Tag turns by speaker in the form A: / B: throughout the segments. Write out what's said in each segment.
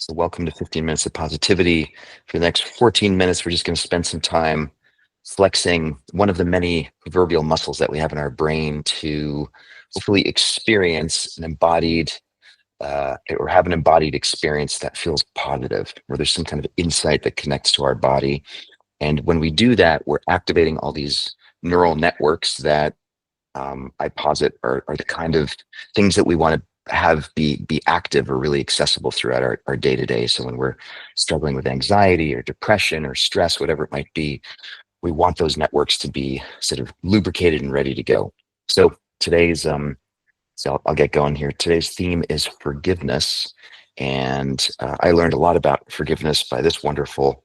A: So welcome to 15 Minutes of Positivity. For the next 14 minutes, we're just going to spend some time flexing one of the many proverbial muscles that we have in our brain to hopefully experience an embodied or have an embodied experience that feels positive, where there's some kind of insight that connects to our body. And when we do that, we're activating all these neural networks that I posit are the kind of things that we want to have be active or really accessible throughout our day to day. So when we're struggling with anxiety or depression or stress, whatever it might be, we want those networks to be sort of lubricated and ready to go. So today's so I'll get going here. Today's theme is forgiveness, and I learned a lot about forgiveness by this wonderful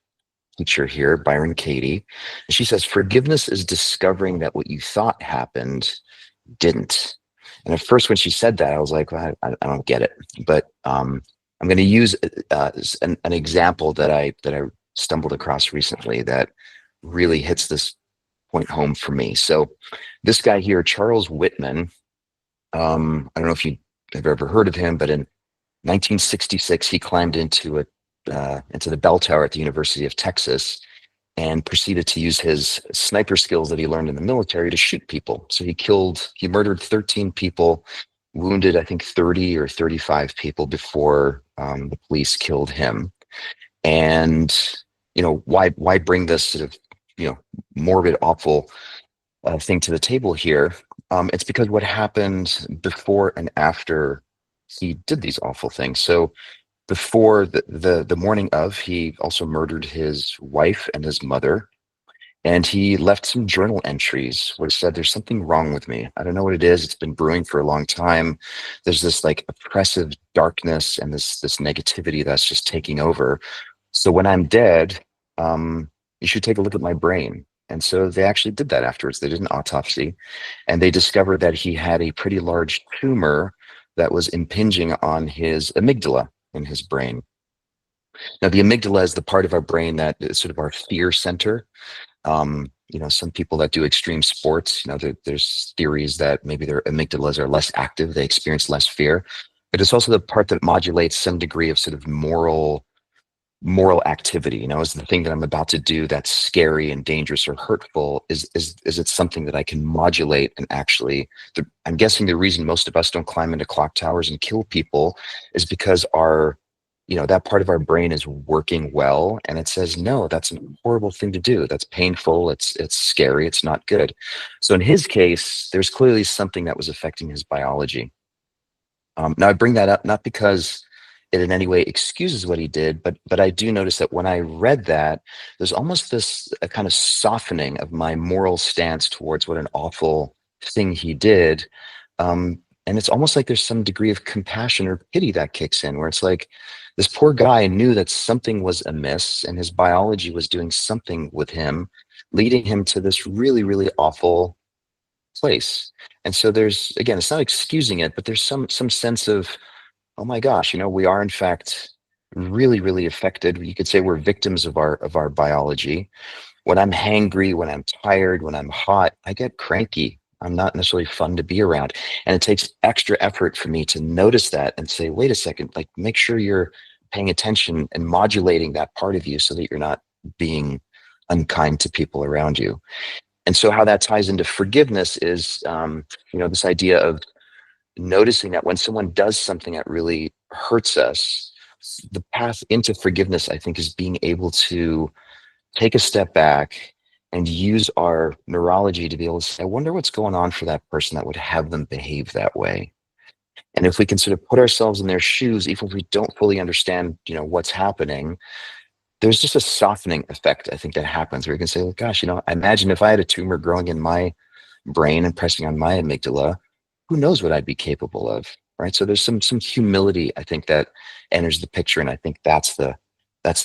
A: teacher here, Byron Katie. And she says, forgiveness is discovering that what you thought happened didn't. And at first, when she said that, I was like, well, I don't get it. But I'm going to use an example that I stumbled across recently that really hits this point home for me. So this guy here, Charles Whitman, I don't know if you have ever heard of him, but in 1966, he climbed into the bell tower at the University of Texas and proceeded to use his sniper skills that he learned in the military to shoot people. So he murdered 13 people, wounded, I think, 30 or 35 people before the police killed him. And, why bring this sort of, morbid, awful thing to the table here? It's because what happened before and after he did these awful things. So before the morning of, he also murdered his wife and his mother, and he left some journal entries where it said, there's something wrong with me. I don't know what it is. It's been brewing for a long time. There's this like oppressive darkness and this negativity that's just taking over. So when I'm dead, you should take a look at my brain. And so they actually did that afterwards. They did an autopsy, and they discovered that he had a pretty large tumor that was impinging on his amygdala in his brain. Now, the amygdala is the part of our brain that is sort of our fear center. Some people that do extreme sports, there's theories that maybe their amygdalas are less active, they experience less fear. But it's also the part that modulates some degree of sort of moral activity. Is the thing that I'm about to do that's scary and dangerous or hurtful, is it something that I can modulate and actually I'm guessing the reason most of us don't climb into clock towers and kill people is because that part of our brain is working well, and it says, no, that's a horrible thing to do. That's painful. It's scary. It's not good. So in his case, there's clearly something that was affecting his biology. Now I bring that up not because it in any way excuses what he did, but I do notice that when I read that, there's almost this a kind of softening of my moral stance towards what an awful thing he did. And it's almost like there's some degree of compassion or pity that kicks in, where it's like this poor guy knew that something was amiss and his biology was doing something with him, leading him to this really, really awful place. And so there's, again, it's not excusing it, but there's some sense of, oh my gosh, we are in fact really, really affected. You could say we're victims of our biology. When I'm hangry, when I'm tired, when I'm hot, I get cranky. I'm not necessarily fun to be around. And it takes extra effort for me to notice that and say, wait a second, like make sure you're paying attention and modulating that part of you so that you're not being unkind to people around you. And so how that ties into forgiveness is, this idea of noticing that when someone does something that really hurts us, the path into forgiveness, I think, is being able to take a step back and use our neurology to be able to say, I wonder what's going on for that person that would have them behave that way. And if we can sort of put ourselves in their shoes, even if we don't fully understand, what's happening, there's just a softening effect, I think, that happens where you can say, well, gosh, I imagine if I had a tumor growing in my brain and pressing on my amygdala, who knows what I'd be capable of, right? So there's some humility, I think, that enters the picture, and I think that's the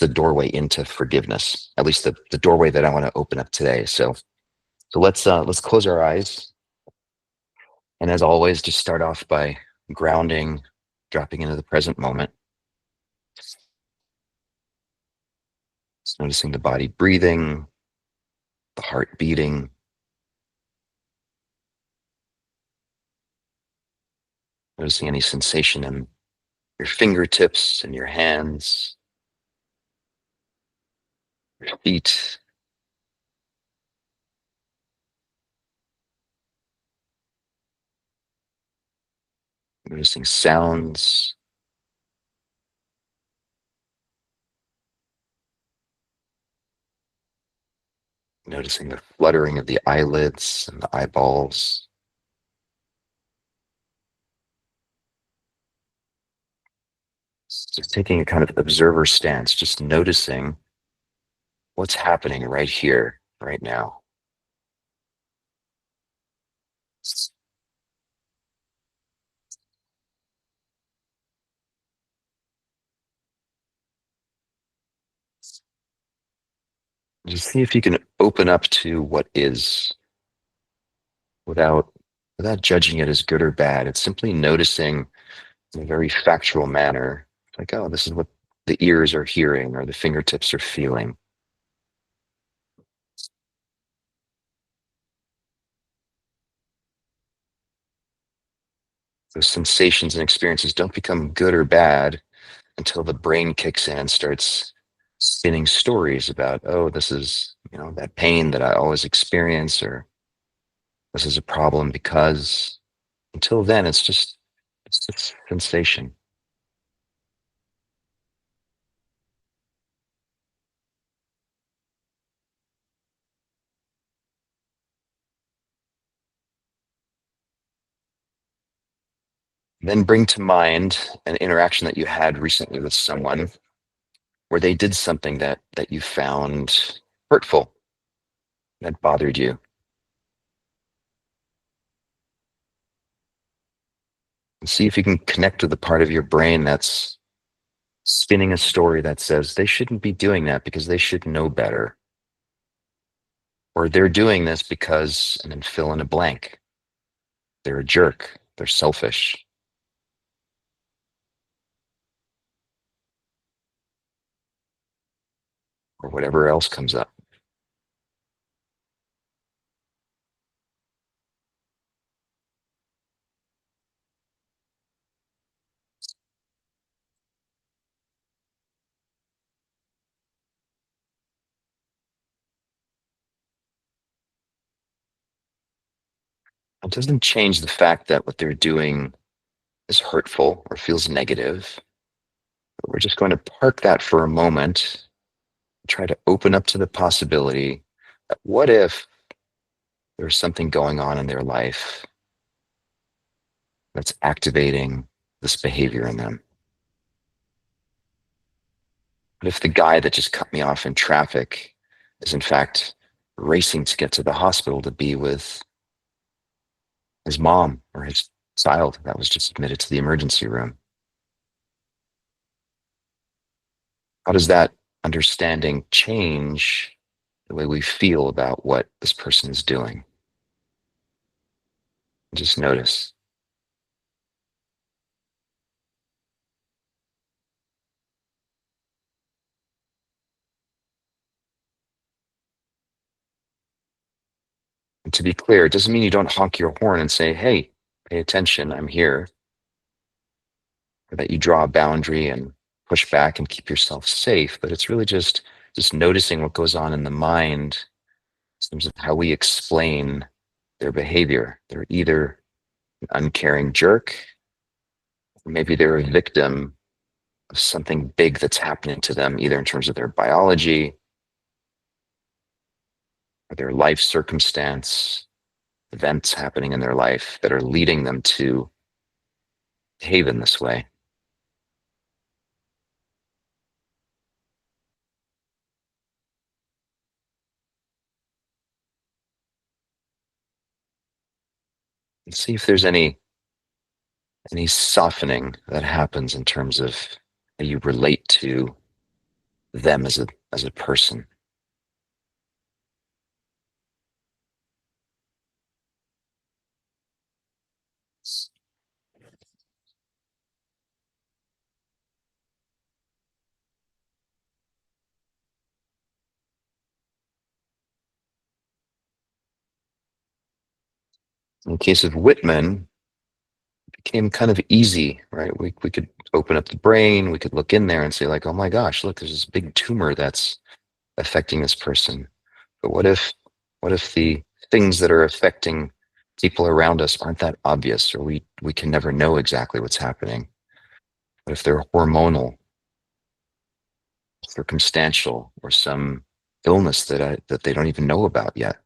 A: doorway into forgiveness, at least the doorway that I want to open up today. So let's close our eyes, and as always, just start off by grounding, dropping into the present moment. Just noticing the body breathing, the heart beating. Noticing any sensation in your fingertips and your hands, your feet, noticing sounds, noticing the fluttering of the eyelids and the eyeballs. Just taking a kind of observer stance, just noticing what's happening right here, right now. Just see if you can open up to what is without judging it as good or bad. It's simply noticing in a very factual manner, like, oh, this is what the ears are hearing or the fingertips are feeling. Those sensations and experiences don't become good or bad until the brain kicks in and starts spinning stories about, oh, this is, that pain that I always experience, or this is a problem because until then, it's just sensation. Then bring to mind an interaction that you had recently with someone where they did something that you found hurtful, that bothered you. And see if you can connect to the part of your brain that's spinning a story that says they shouldn't be doing that because they should know better. Or they're doing this because, and then fill in a blank. They're a jerk. They're selfish. Or whatever else comes up. It doesn't change the fact that what they're doing is hurtful or feels negative. But we're just going to park that for a moment, try to open up to the possibility that what if there's something going on in their life that's activating this behavior in them? What if the guy that just cut me off in traffic is in fact racing to get to the hospital to be with his mom or his child that was just admitted to the emergency room? How does that understanding change the way we feel about what this person is doing? Just notice. And to be clear, it doesn't mean you don't honk your horn and say, hey, pay attention, I'm here, or that you draw a boundary and push back and keep yourself safe. But it's really just noticing what goes on in the mind in terms of how we explain their behavior. They're either an uncaring jerk, or maybe they're a victim of something big that's happening to them, either in terms of their biology or their life circumstance, events happening in their life that are leading them to behave in this way. And see if there's any softening that happens in terms of how you relate to them as a person. In the case of Whitman, became kind of easy, right? We could open up the brain, we could look in there and say like, oh my gosh, look, there's this big tumor that's affecting this person. But what if the things that are affecting people around us aren't that obvious, or we can never know exactly what's happening? What if they're hormonal, circumstantial, or some illness that they don't even know about yet?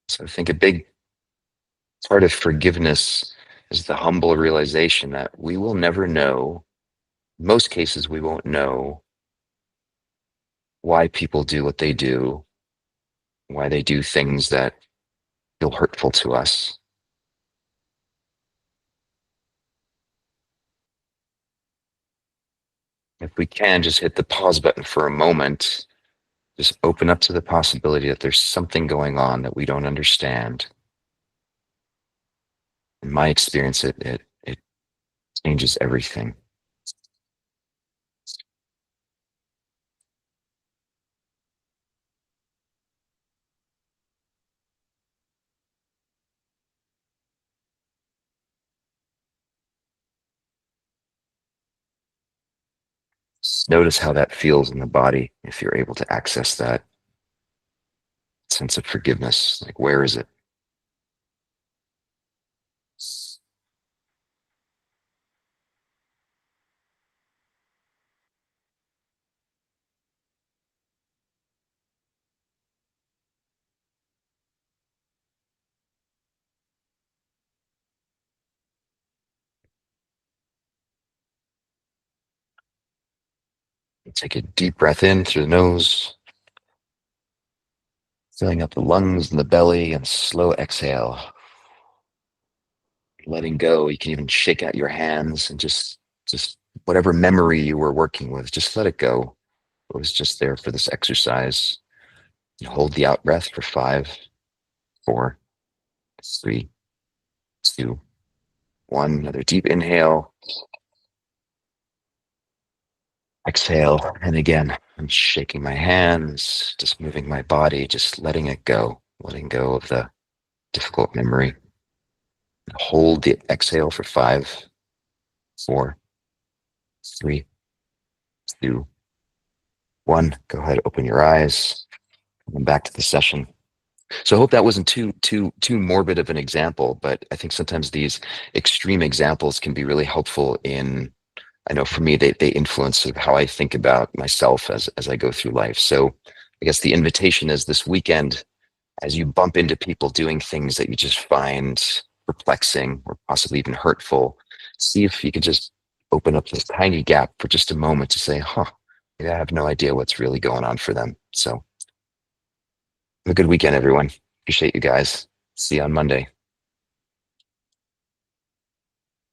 A: So I think a big part of forgiveness is the humble realization that we will never know. In most cases, we won't know why people do what they do, why they do things that feel hurtful to us. If we can just hit the pause button for a moment, just open up to the possibility that there's something going on that we don't understand. In my experience, it changes everything. Just notice how that feels in the body if you're able to access that sense of forgiveness. Like, where is it? Take a deep breath in through the nose, filling up the lungs and the belly, and slow exhale. Letting go. You can even shake out your hands and just whatever memory you were working with, just let it go. It was just there for this exercise. And hold the out breath for 5, 4, 3, 2, 1. Another deep inhale. Exhale. And again, I'm shaking my hands, just moving my body, just letting it go, letting go of the difficult memory. Hold the exhale for 5, 4, 3, 2, 1. Go ahead, open your eyes. And back to the session. So I hope that wasn't too morbid of an example, but I think sometimes these extreme examples can be really helpful in, I know for me, they influence sort of how I think about myself as I go through life. So I guess the invitation is this weekend, as you bump into people doing things that you just find perplexing or possibly even hurtful, see if you could just open up this tiny gap for just a moment to say, huh, maybe I have no idea what's really going on for them. So have a good weekend, everyone. Appreciate you guys. See you on Monday.